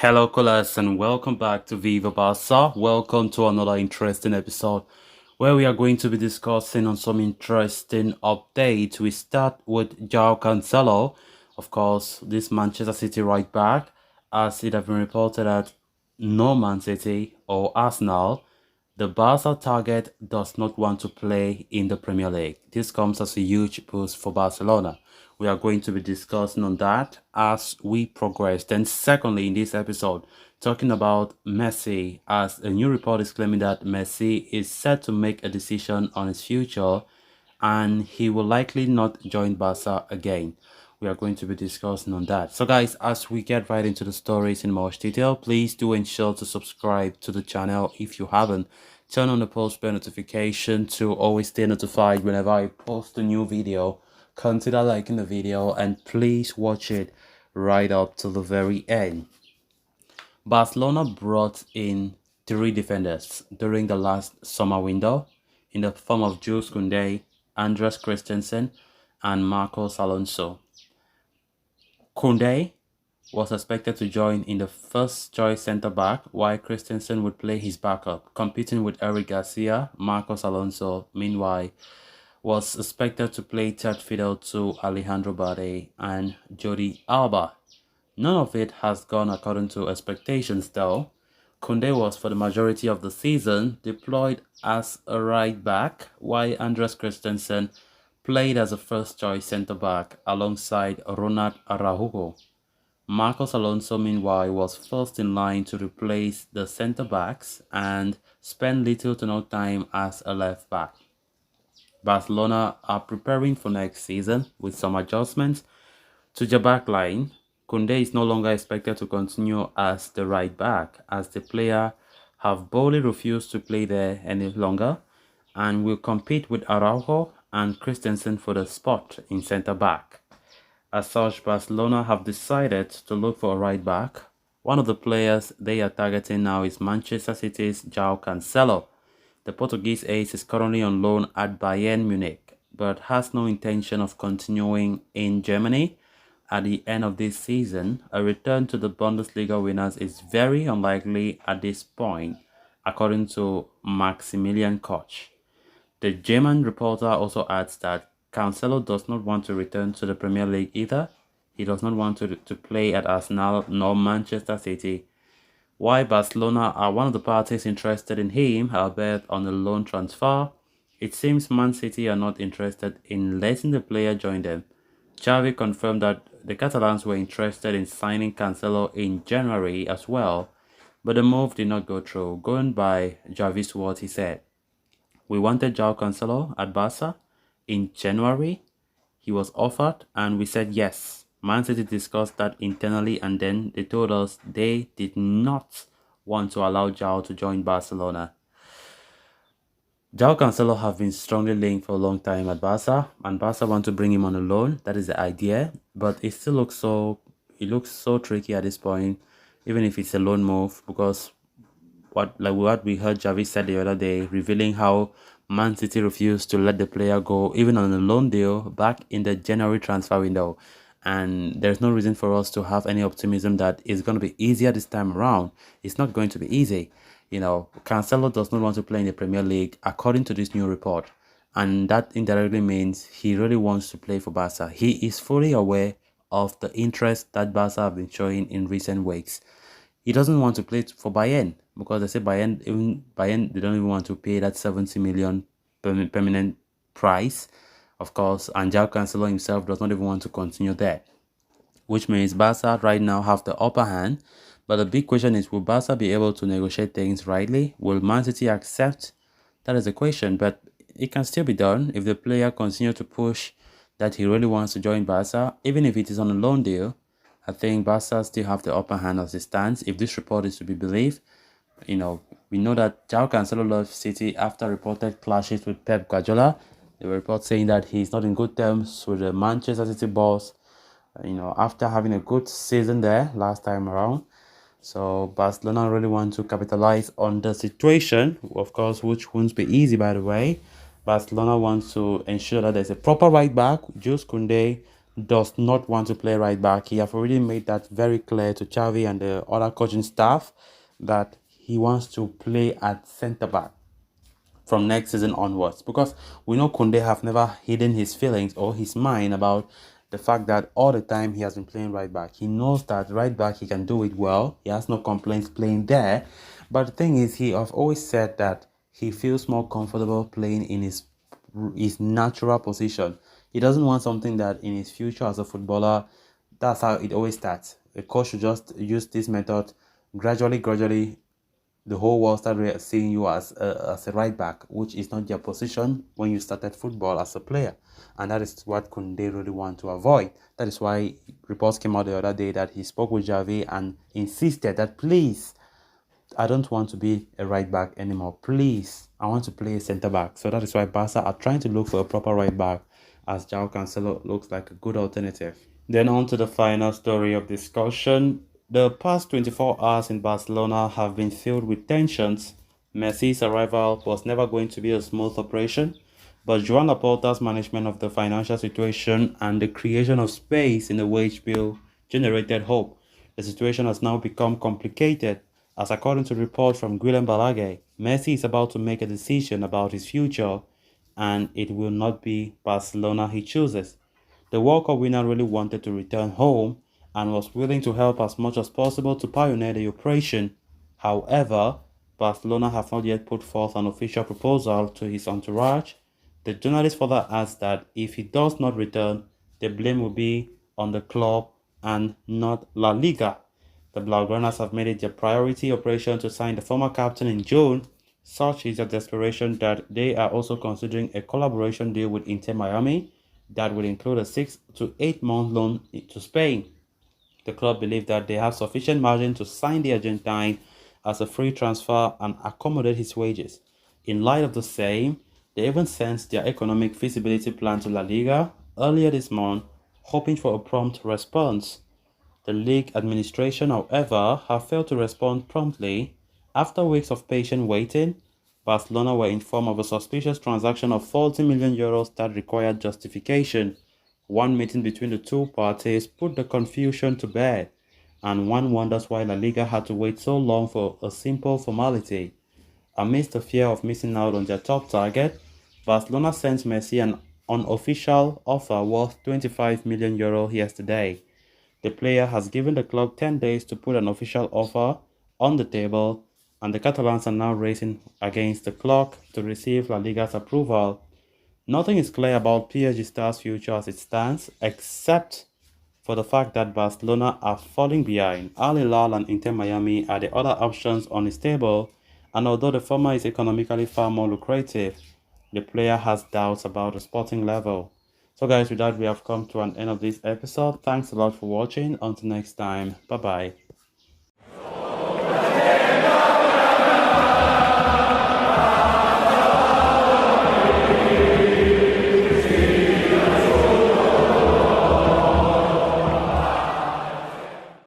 Hello, callers, and welcome back to Viva Barca. Welcome to another interesting episode where we are going to be discussing on some interesting updates. We start with Cancello. Of course, this Manchester City right back, as it has been reported that no Man City or Arsenal, the Barca target does not want to play in the Premier League. This comes as a huge boost for Barcelona. We are going to be discussing on that as we progress. Then secondly, in this episode, talking about Messi, as a new report is claiming that Messi is set to make a decision on his future and he will likely not join Barca again. We are going to be discussing on that. So guys, as we get right into the stories in much detail, please do ensure to subscribe to the channel if you haven't. Turn on the post bell notification to always stay notified whenever I post a new video. Consider liking the video and please watch it right up to the very end. Barcelona brought in three defenders during the last summer window in the form of Jules Koundé, Andres Christensen, and Marcos Alonso. Koundé was expected to join in the first choice centre-back, while Christensen would play his backup, competing with Eric Garcia. Marcos Alonso, meanwhile, was expected to play third fiddle to Alejandro Balde and Jordi Alba. None of it has gone according to expectations though. Koundé was for the majority of the season deployed as a right back, while Andres Christensen played as a first choice centre-back alongside Ronald Araujo. Marcos Alonso, meanwhile, was first in line to replace the centre-backs and spent little to no time as a left-back. Barcelona are preparing for next season with some adjustments to the back line. Koundé is no longer expected to continue as the right back, as the player have boldly refused to play there any longer and will compete with Araujo and Christensen for the spot in centre back. As such, Barcelona have decided to look for a right back. One of the players they are targeting now is Manchester City's Cancelo. The Portuguese ace is currently on loan at Bayern Munich, but has no intention of continuing in Germany. At the end of this season, a return to the Bundesliga winners is very unlikely at this point, according to Maximilian Koch. The German reporter also adds that Cancelo does not want to return to the Premier League either. He does not want to play at Arsenal nor Manchester City. While Barcelona are one of the parties interested in him, albeit on a loan transfer, it seems Man City are not interested in letting the player join them. Xavi confirmed that the Catalans were interested in signing Cancelo in January as well, but the move did not go through. Going by Xavi's words, he said, "We wanted João Cancelo at Barca in January. He was offered and we said yes. Man City discussed that internally and then they told us they did not want to allow João to join Barcelona." João Cancelo have been strongly linked for a long time at Barca, and Barca want to bring him on a loan. That is the idea, but it still looks so tricky at this point, even if it's a loan move, because what we heard Xavi said the other day, revealing how Man City refused to let the player go even on a loan deal back in the January transfer window. And there's no reason for us to have any optimism that it's going to be easier this time around. It's not going to be easy. Cancelo does not want to play in the Premier League according to this new report. And that indirectly means he really wants to play for Barca. He is fully aware of the interest that Barca have been showing in recent weeks. He doesn't want to play for Bayern because they say Bayern they don't even want to pay that 70 million permanent price, of course, and João Cancelo himself does not even want to continue there, which means Barca right now have the upper hand. But the big question is, will Barca be able to negotiate things rightly? Will Man City accept? That is the question, but it can still be done if the player continues to push that he really wants to join Barca, even if it is on a loan deal. I think Barca still have the upper hand as it stands, if this report is to be believed. We know that João Cancelo left City after reported clashes with Pep Guardiola. There were reports saying that he's not in good terms with the Manchester City boss, after having a good season there last time around. So Barcelona really want to capitalize on the situation, of course, which won't be easy, by the way. Barcelona wants to ensure that there's a proper right back, Jules Koundé, does not want to play right back. He have already made that very clear to Xavi and the other coaching staff that he wants to play at centre back from next season onwards, because we know Kunde have never hidden his feelings or his mind about the fact that all the time he has been playing right back. He knows that right back he can do it well. He has no complaints playing there. But the thing is, he have always said that he feels more comfortable playing in his natural position. He doesn't want something that in his future as a footballer, that's how it always starts. The coach should just use this method gradually, the whole world started seeing you as a right back, which is not your position when you started football as a player. And that is what Kunde really want to avoid. That is why reports came out the other day that he spoke with Javi and insisted that, please, I don't want to be a right back anymore. Please, I want to play a centre back. So that is why Barca are trying to look for a proper right back, as Cancelo looks like a good alternative. Then on to the final story of discussion. The past 24 hours in Barcelona have been filled with tensions. Messi's arrival was never going to be a smooth operation, but Joan Laporta's management of the financial situation and the creation of space in the wage bill generated hope. The situation has now become complicated, as according to reports from Guillem Balaguer, Messi is about to make a decision about his future, and it will not be Barcelona he chooses. The World Cup winner really wanted to return home and was willing to help as much as possible to pioneer the operation. However, Barcelona have not yet put forth an official proposal to his entourage. The journalist further adds that if he does not return, the blame will be on the club and not La Liga. The Blaugranas have made it their priority operation to sign the former captain in June. Such is their desperation that they are also considering a collaboration deal with Inter Miami that will include a 6 to 8 month loan to Spain. The club believe that they have sufficient margin to sign the Argentine as a free transfer and accommodate his wages. In light of the same, they even sent their economic feasibility plan to La Liga earlier this month, hoping for a prompt response. The league administration, however, have failed to respond promptly. After weeks of patient waiting, Barcelona were informed of a suspicious transaction of 40 million euros that required justification. One meeting between the two parties put the confusion to bed, and one wonders why La Liga had to wait so long for a simple formality. Amidst the fear of missing out on their top target, Barcelona sent Messi an unofficial offer worth 25 million euro yesterday. The player has given the club 10 days to put an official offer on the table, and the Catalans are now racing against the clock to receive La Liga's approval. Nothing is clear about PSG Star's future as it stands, except for the fact that Barcelona are falling behind. Al Hilal and Inter Miami are the other options on his table, and although the former is economically far more lucrative, the player has doubts about the sporting level. So guys, with that we have come to an end of this episode. Thanks a lot for watching. Until next time, bye bye.